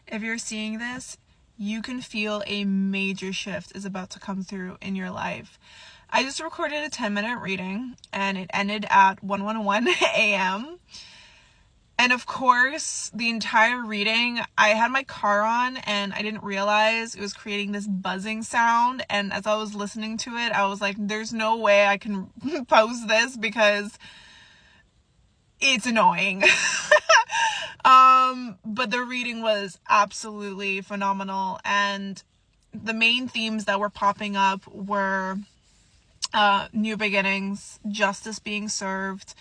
if you're seeing this, you can feel a major shift is about to come through in your life. I just recorded a 10-minute reading and it ended at 1:11 a.m. And of course, the entire reading, I had my car on and I didn't realize it was creating this buzzing sound. And as I was listening to it, I was like, there's no way I can post this because it's annoying. But the reading was absolutely phenomenal. And the main themes that were popping up were new beginnings, justice being served,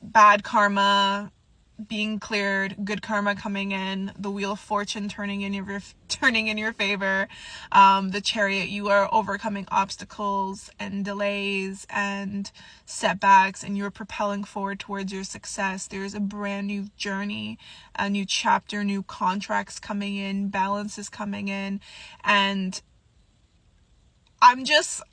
bad karma being cleared, good karma coming in, the wheel of fortune turning in your favor, the chariot, you are overcoming obstacles and delays and setbacks, and you're propelling forward towards your success. There's a brand new journey, a new chapter, new contracts coming in, balances coming in, and I'm just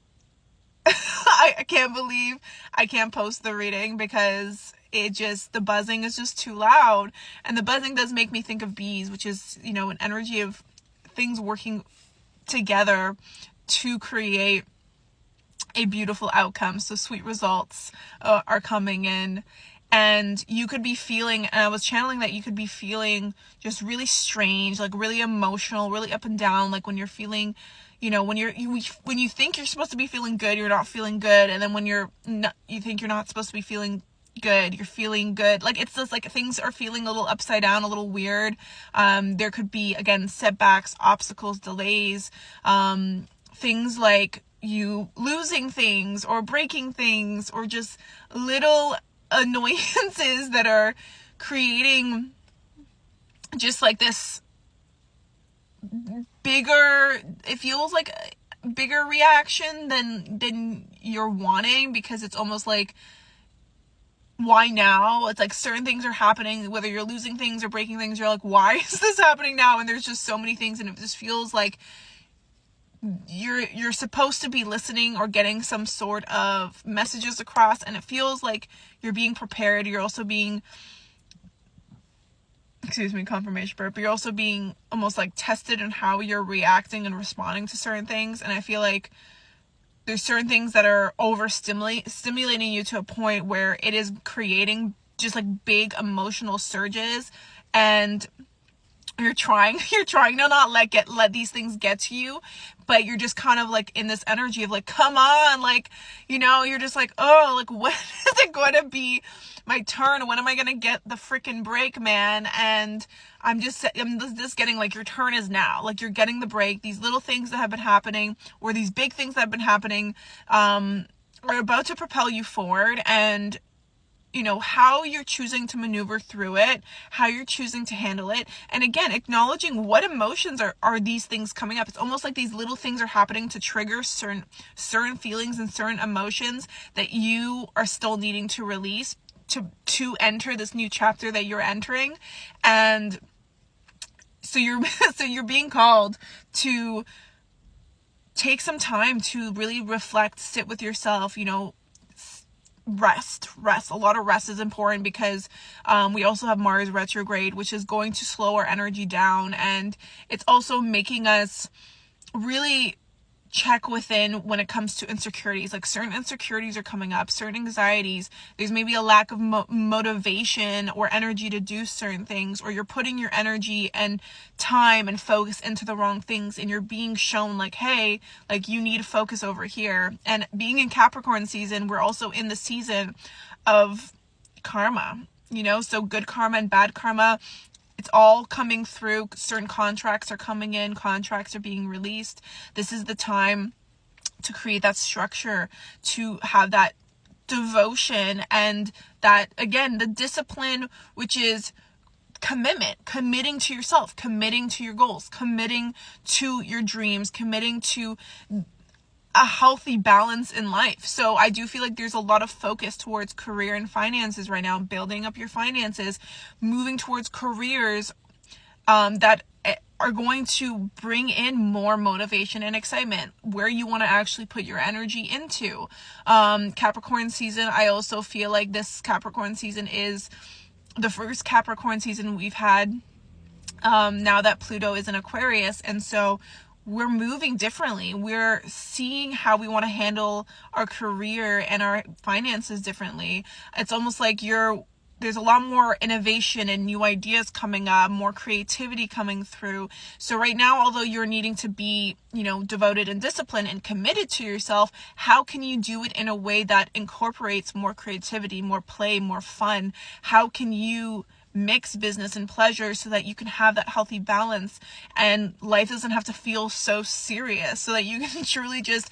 I can't believe I can't post the reading because the buzzing is just too loud. And the buzzing does make me think of bees, which is, an energy of things working together to create a beautiful outcome. So sweet results are coming in. And you could be feeling, and I was channeling that you could be feeling just really strange, like really emotional, really up and down, like when you're feeling, when you think you're supposed to be feeling good, you're not feeling good, and then when you think you're not supposed to be feeling good, you're feeling good. Like it's just like things are feeling a little upside down, a little weird. There could be, again, setbacks, obstacles, delays, things like you losing things or breaking things, or just little annoyances that are creating just like this bigger, it feels like a bigger reaction than you're wanting, because it's almost like, why now? It's like certain things are happening, whether you're losing things or breaking things, you're like, why is this happening now? And there's just so many things, and it just feels like you're supposed to be listening or getting some sort of messages across, and it feels like you're being prepared. You're also being, confirmation burp, but you're also being almost like tested in how you're reacting and responding to certain things. And I feel like there's certain things that are stimulating you to a point where it is creating just like big emotional surges, and you're trying to not let these things get to you, but you're just kind of like in this energy of like, come on, like, you're just like, oh, like, when is it going to be my turn? When am I going to get the freaking break, man? And I'm just getting like, your turn is now. Like, you're getting the break. These little things that have been happening, or these big things that have been happening, are about to propel you forward. And how you're choosing to maneuver through it, how you're choosing to handle it. And again, acknowledging what emotions are these things coming up. It's almost like these little things are happening to trigger certain feelings and certain emotions that you are still needing to release to enter this new chapter that you're entering. And so you're being called to take some time to really reflect, sit with yourself, rest. A lot of rest is important, because we also have Mars retrograde, which is going to slow our energy down, and it's also making us really check within when it comes to insecurities. Like, certain insecurities are coming up, certain anxieties. There's maybe a lack of motivation or energy to do certain things, or you're putting your energy and time and focus into the wrong things, and you're being shown like, hey, like, you need to focus over here. And being in Capricorn season, we're also in the season of karma, so good karma and bad karma, it's all coming through. Certain contracts are coming in, contracts are being released. This is the time to create that structure, to have that devotion, and that, again, the discipline, which is committing to yourself, committing to your goals, committing to your dreams, committing to a healthy balance in life. So I do feel like there's a lot of focus towards career and finances right now, building up your finances, moving towards careers that are going to bring in more motivation and excitement, where you want to actually put your energy into. Capricorn season, I also feel like this Capricorn season is the first Capricorn season we've had now that Pluto is in Aquarius. And so we're moving differently. We're seeing how we want to handle our career and our finances differently. It's almost like there's a lot more innovation and new ideas coming up, more creativity coming through. So right now, although you're needing to be, devoted and disciplined and committed to yourself, how can you do it in a way that incorporates more creativity, more play, more fun? How can you mix business and pleasure so that you can have that healthy balance and life doesn't have to feel so serious, so that you can truly just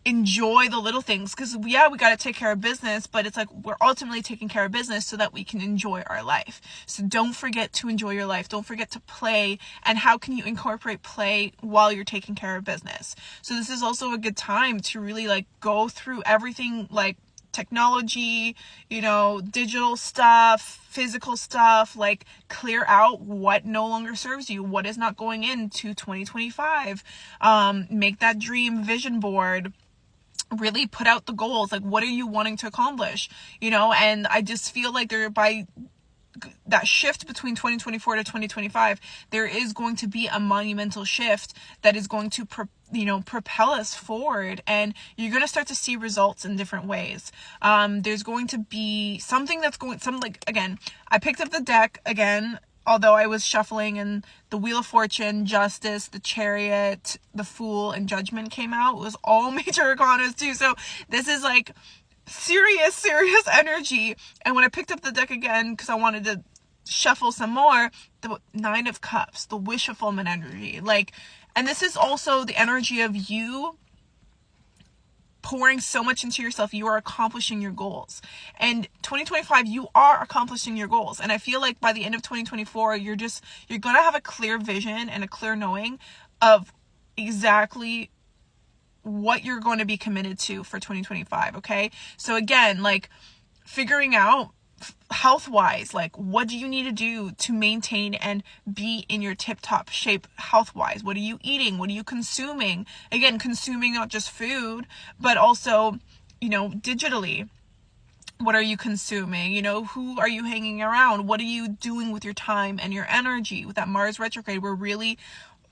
enjoy the little things? Because we got to take care of business, but it's like we're ultimately taking care of business so that we can enjoy our life. So don't forget to enjoy your life. Don't forget to play. And how can you incorporate play while you're taking care of business? So this is also a good time to really like go through everything, like technology, digital stuff, physical stuff, like clear out what no longer serves you, what is not going into 2025. Make that dream vision board. Really put out the goals, like what are you wanting to accomplish, and I just feel like by that shift between 2024 to 2025, there is going to be a monumental shift that is going to propel us forward, and you're going to start to see results in different ways. There's going to be again, I picked up the deck again, although I was shuffling, and the Wheel of Fortune, Justice, the Chariot, the Fool, and Judgment came out. It was all major arcanas too, so this is like serious energy. And when I picked up the deck again, because I wanted to shuffle some more, the Nine of Cups, the wish fulfillment energy, and this is also the energy of you pouring so much into yourself. You are accomplishing your goals. And 2025, you are accomplishing your goals. And I feel like by the end of 2024, you're going to have a clear vision and a clear knowing of exactly what you're going to be committed to for 2025. Okay. So again, figuring out health-wise, what do you need to do to maintain and be in your tip-top shape health-wise? What are you eating? What are you consuming? Again, consuming not just food, but also, digitally. What are you consuming? Who are you hanging around? What are you doing with your time and your energy? With that Mars retrograde, we're really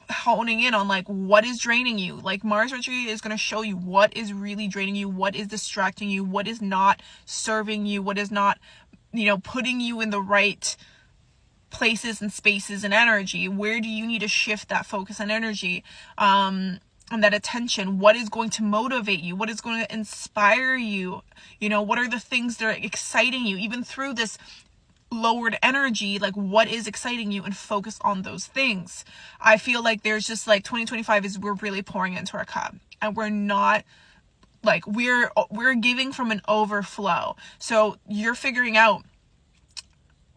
honing in on what is draining you. Mars retrograde is going to show you what is really draining you, what is distracting you, what is not serving you, what is not putting you in the right places and spaces and energy. Where do you need to shift that focus and energy, and that attention? What is going to motivate you? What is going to inspire you? What are the things that are exciting you, even through this lowered energy? What is exciting you, and focus on those things. I feel like there's just 2025 is, we're really pouring into our cup, and we're not we're giving from an overflow. So you're figuring out,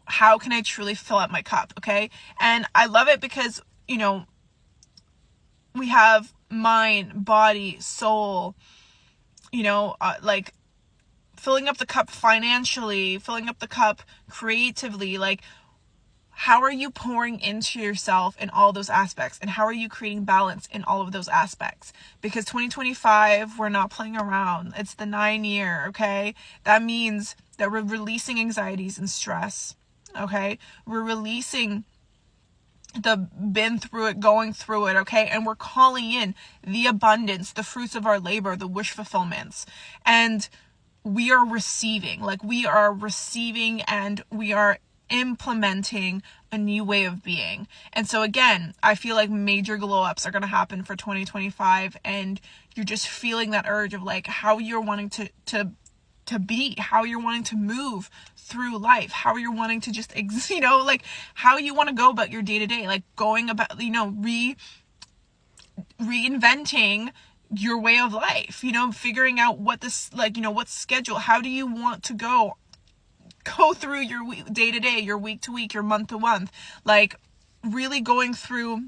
how can I truly fill up my cup? Okay. And I love it because, we have mind, body, soul, filling up the cup financially, filling up the cup creatively. How are you pouring into yourself in all those aspects? And how are you creating balance in all of those aspects? Because 2025, we're not playing around. It's the 9 year, okay? That means that we're releasing anxieties and stress, okay? We're releasing the been through it, going through it, okay? And we're calling in the abundance, the fruits of our labor, the wish fulfillments. And we are receiving, and we are implementing a new way of being. And so again, I feel like major glow ups are going to happen for 2025, and you're just feeling that urge of how you're wanting to be, how you're wanting to move through life, how you're wanting to just how you want to go about your day-to-day, going about reinventing your way of life, figuring out what this what schedule, how do you want to go through your day-to-day, your week-to-week, your month-to-month, really going through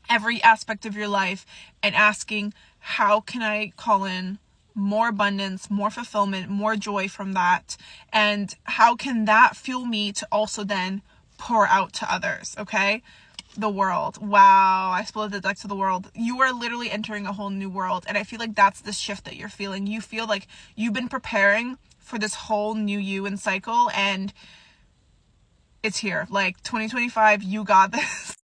every aspect of your life and asking, how can I call in more abundance, more fulfillment, more joy from that? And how can that fuel me to also then pour out to others? Okay. The world. Wow. I split the deck to the world. You are literally entering a whole new world. And I feel like that's the shift that you're feeling. You feel like you've been preparing for this whole new you and cycle, and it's here. Like 2025, you got this.